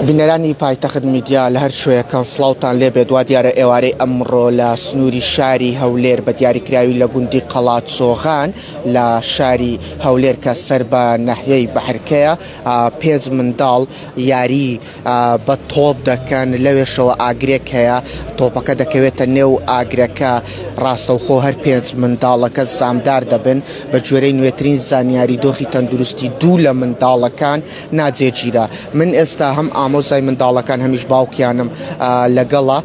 بنەرانی پایتەخت میدیا لە هەر شوەیەکان سڵاوتان لێبێت وا دیارە ئێوارەی ئەمڕۆ لە سنووری شاری هەولێر بە دیاریکراوی لە گوندی قەڵاتسۆغان لە شاری هەولێر کە سەر بە ناحیەی بەحرکەیە 5 منداڵ یاری بە تۆپ دەکەن لەوێشەوە ئاگرێک هەیە تۆپەکە دەکەوێتە نێو ئاگرەکە ڕاستەوخۆ هەر 5 منداڵەکە سامدار دەبن بە گوێرەی نوێترین زانیاری دۆخی تەندروستی دوو لە منداڵەکان ناجێگیرە. من ئێستا هەم ئامۆزای منداڵەکان هەمیش باوکیانم لەگەڵە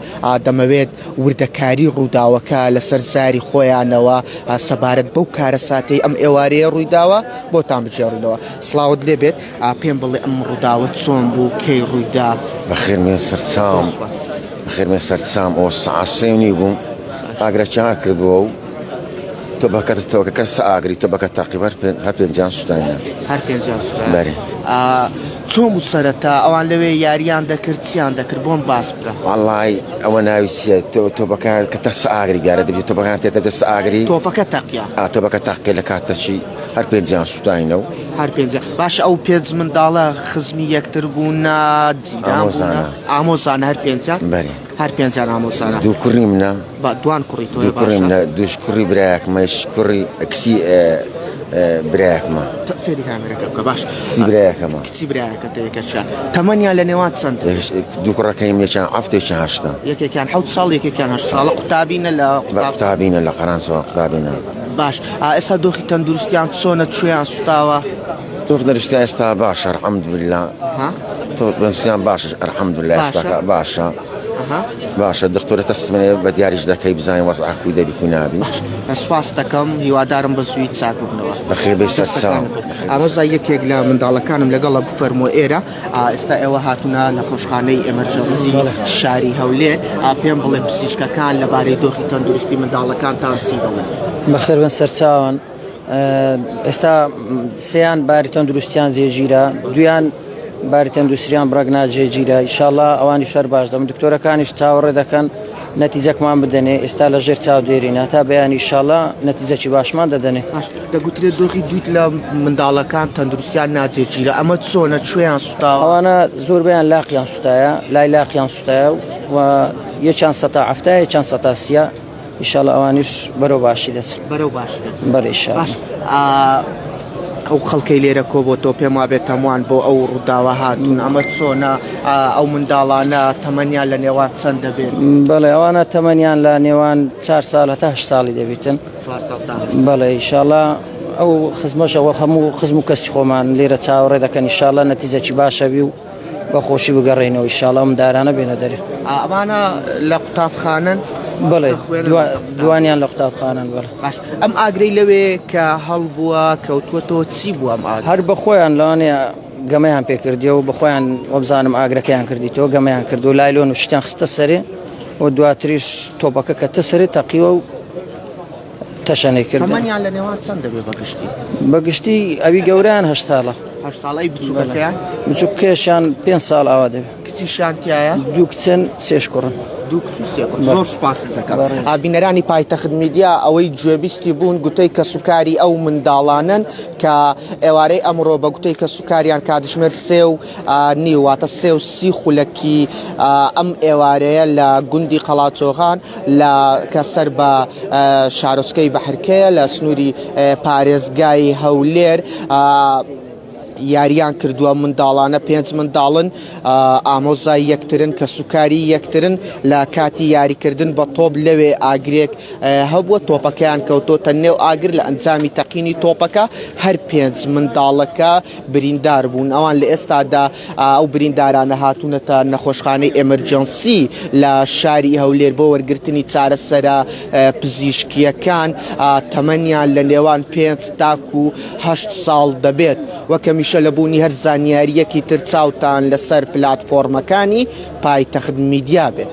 دەمەوێت وردەکاری ڕووداوەکە لەسەر زاری خۆیانەوە سەبارەت بەو کارە ساتەی ئەم ئێوارەیە ڕوویداوە بۆتان بجێڕنەوە. سڵاوت لێبێت پێم بڵێ ئەم ڕووداوە چۆن بوو کەی ڕوویدا؟ بەخێرمێ سەرچام بەخێرمێ سەرچام ئەو سەعات 3 بووم ئاگرە چار کردبووە و تۆبەکە کەس ئاگری تۆبەکە تاقیبەر هەر پێنجان سووداینە هەر پێنجان سووداینە. چۆن بوو سەرەتا ئەوان لەوێ یاریان دەکرد چیان دەکرد بۆم باس بکە؟ وەڵڵای ئەوە ناوی چیە تۆبەکان کە تەس ئاگری گارە دەبێت تۆبەکان تێتە دەست ئاگری تۆپەکە تەقیا تۆبەکە تاقی لە کاتەچی هەر پێنجان سووداینە و هەر پێنج باش ئەو 5 منداڵە خزمی یەکتر بوون ئامۆزانە هەر پێنجان هەر پێنجان ئامۆزانە. دوو کوڕی منە دوان کوڕی تۆ دووش کوڕی برایەکمەش کوڕی کچی برایەکمە سێری کامێرەکە بکە باش برایەکەمە کچی برایەکە تەوێکەشە تەمەنیان لە نێوان چەند؟ دوو کوڕەکەیم یەکیان ئەفتێکیان هەشتا یەکێکیان 7 ساڵ یەکێکیان 8 ساڵە قوتابینە لە قوتابینە لە قەرانسەوە قوتابینە. باش ئێستا دۆخی تەندروستیان چۆنە کوێیان سوتاوە؟ دۆخی تەندروستی ئێستا باشە الحەمدوللا تەندروستیان باشە الحەمدوللا ئێستا باشە باشە دکتۆرە تەسمێ بە دیاریش دەکەی بزانین وەز ئاخوی دەبی و نابی. سپاس دەکەم هیوادارم بە زووی چاک ببنەوە. بەخێر بێ سەرچاو. ئامۆزای یەکێک لە منداڵەکانم لەگەڵە بفەرمۆ ئێرە ئێستا ئێوە هاتوونە لە خۆشخانەی ئەمەرجەنسی شاری هەولێر پێم بڵێ پزیشکەکان لەبارەی دۆخی تەندروستی منداڵەکانتان چی دەڵێن؟ بەخێر بن سەرچاوان ئێستا سێیان باری تەندروستیان جێگیرە دویان باری تەندروستیان بڕەک ناجێگیرە ئینشاڵڵا ئەوانی شەر باش دەبن دکتۆرەکانیش چاوەڕێ دەکەن نەتیجەکمان بدەنێ ئێستا لە ژێر چاو دێرینە تا بەیانی ئینشاڵڵا نەتیجەکی باشمان دەدەنێ. دەگوترێت دۆخی دووت لە منداڵەکان تەندروستیان ناجێگیرە ئەمە چۆنە کوێیان سوتاوە؟ ئەوانە زۆربیان لاقییان سوتایە لای لاقییان سوتایە و یەکیان سەتا ئەفتە یەکیان سەتا سیە ئینشاڵڵا ئەوانیش بەرەو باشی دەچن بەرەو باشی دەچن بەڵێ ئینشاڵڵا. ئەو خەڵکەی لێرە کۆ بۆ تۆ پێم وابێت هەمووان بۆ ئەو ڕووداوە هاتوون ئەمە چۆنە ئەو منداڵانە تەمەنیان لە نێوان چەند دەبێت؟ بەڵێ ئەوانە تەمەنیان لە نێوان 4 ساڵ هەتا 8 ساڵی دەبێتن. بەڵێ ئینشاڵڵا ئەو خزمەشەوە هەموو خزم و کەسی خۆمان لێرە چاوەڕێ دەکەن ئینشاڵڵا نەتیجەکی باشە بی و بەخۆشی بگەڕێنەوە ئینشاڵڵا ئەم دارانە بێنە دەرێ. ئەمانە لە قوتابخانەن؟ بەڵێ دوانیان لە قوتابخانەن. بەڵێ باش ئەم ئاگرەی لەوێ کە هەڵبووە کەوتووەتەوە چی بووە ئەم ئاگر؟ هەر بەخۆیان لەوانەیە گەمەیان پێکردیەوە و بەخۆیان وەبزانم ئاگرەکەیان کردیتەوە گەمەیان کرد و لایلۆن و شتیان خستە سەرێ و دواتریش تۆپەکە کە تە سەرێ تەقیوە و تەشەنەی کرد. تەمەنیان لە نێوان چەند دەبێت بەگشتی؟ بەگشتی ئەوی گەوریان 8 ساڵە. 8 ساڵی بچووکەکەیان؟ بچووکەشیان 5 ساڵ ئاوا دەبێت. کچیشان تایە؟ دوو کچن سێش کوڕن. زۆر سوپاس دەکەم. بینەرانی پایتەخت میدیا ئەوەی گوێبیستی بوون گوتەی کە سوکاری ئەو منداڵانن کە ئێوارەی ئەمڕۆ بە گوتەی کە سوکاریان کاتژمێر 3.5 واتە 3.30 خولەکی ئەم ئێوارەیە لە گوندی قەڵاتسۆغان لە کە سەر بە شارۆچکەی بەحرکەیە لە سنووری پارێزگای هەولێر یاریان کردووە منداڵانە 5 منداڵن ئامۆزای یەکترن کە سوکاری یەکترن لە کاتی یاریکردن بە تۆپ لەوێ ئاگرێک هەبووە تۆپەکەیان کەوتۆتە نێو ئاگر لە ئەنجامی تەقینی تۆپەکە هەر 5 منداڵەکە بریندار بوون. ئەوان لە ئێستادا ئەو بریندارانە هاتوونەتە نەخۆشخانەی ئەمەرجەنسی لە شاری هەولێر بۆ وەرگرتنی چارەسەرە پزیشکیەکان تەمەنیان لە نێوان 5 تاکو 8 ساڵ دەبێت. وەکەمیشە لە بوونی هەر زانیاریەکی تر چاوتان لەسەر پلاتفۆرمەکانی پایتەخت میدیا بێت.